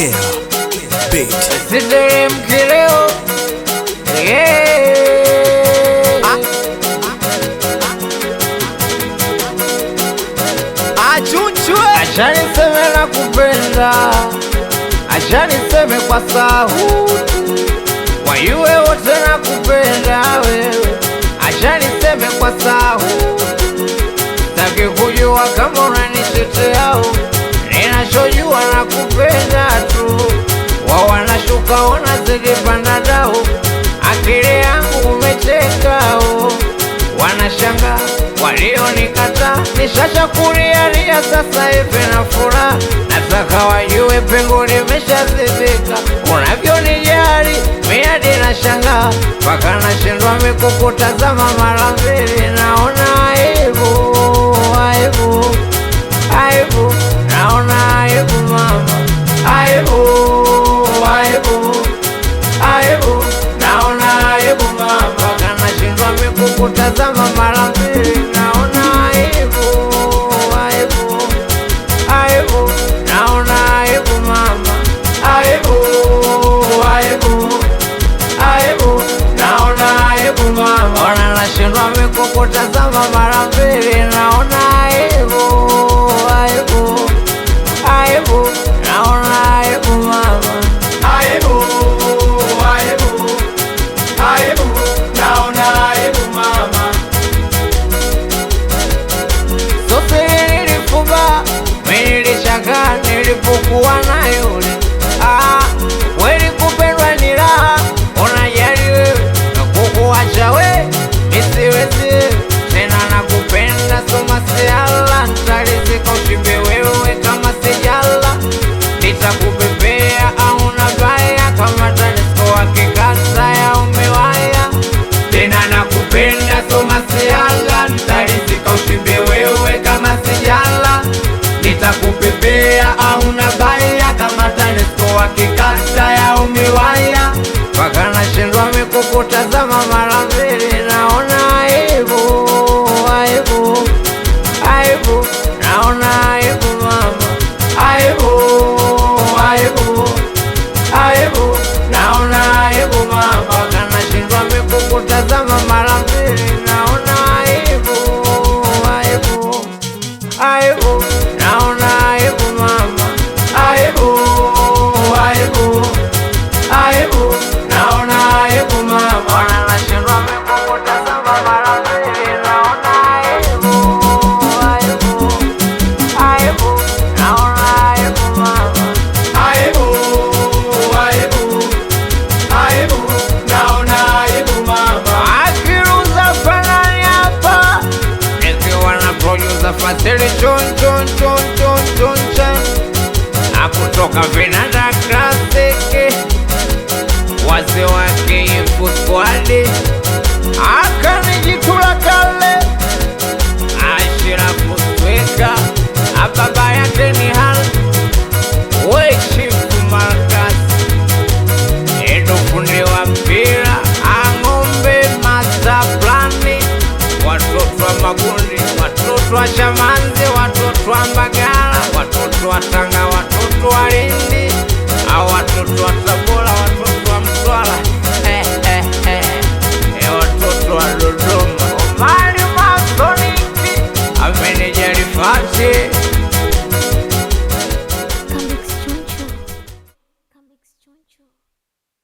Beat. Sidere mkileo acha niseme na kupenda, acha niseme kwa sauti, wayuwe wote na kupenda wewe, acha niseme kwa sauti, sitaki kujua kama unanitetea, ninachojua na kupenda tu. Wao wanashuka wanazidi panda dao, akili yangu umetekao, wanashanga walionikata, nishachakulia sasa hivi na furaha, nataka wajue pengo limeshazibika, unavyonijali miadi na shanga, mpaka nashindwa mikukutazama mara mbili, naona aibu, aibu, aibu, naona aibu mama, aibu, aibu, aibu, naona aibu mama, mpaka nashindwa mikukutazama mara mbili, naona aibu, aibu, aibu, naona aibu mama, aibu, aibu, aibu, naona aibu mama, ona nashindwa mikukutazama mara mbili, naona aibu, aibu, aibu, naona aibu mama, aibu, aibu, aibu, naona aibu mama. Sofiri nilifuba, nilishaka nilipokuwa na yule, kweli kupendwa ni raha, unajali wewe na kukuacha we nisiwezi tena, nakupenda soma siala, nitalizika ushibe wewe kama sijala, nitakubebea au nabaya kama TANESCO wakikata ya umewaya, tena nakupenda soma siala, nitalizika ushibe wewe kama sijala, nitakubebea au nabaya kama TANESCO wakikata ya umewaya, mpaka nashindwa mikukutazama mara mbili, naona aibu, aibu, aibu, naona aibu mama, aibu, aibu, aibu, naona aibu mama, mpaka nashindwa mikukutazama mara mbili, naona aibu, aibu, aibu, naona aibu mama, aibu, aibu, aibu, naona aibu mama, ona nashindwa mikukutazama mara mbili, naona aibu, aibu, aibu, naona aibu mama, aibu, aibu, aibu, naona aibu mama. Akiruza fanani hapa, nikiwa na producer Fatili chon chon chon chon chon chan, akutoka Vinanda Classic, wazee wake Info Squad, akanijitula kale, Ashira kutweka, ababa yake ni hal, we Chief Marcus, Edo fundi wa mpira, Ang'ombe master plani, watoto wa Magundi, watoto wa Shamanzi, watoto wa Mbagala, watoto wa Tanga, watoto wa Lindi, watoto wa Tabora, watoto wa Mtwara, watoto wa Dodoma, Omari Masoniki, ameneja Rifati,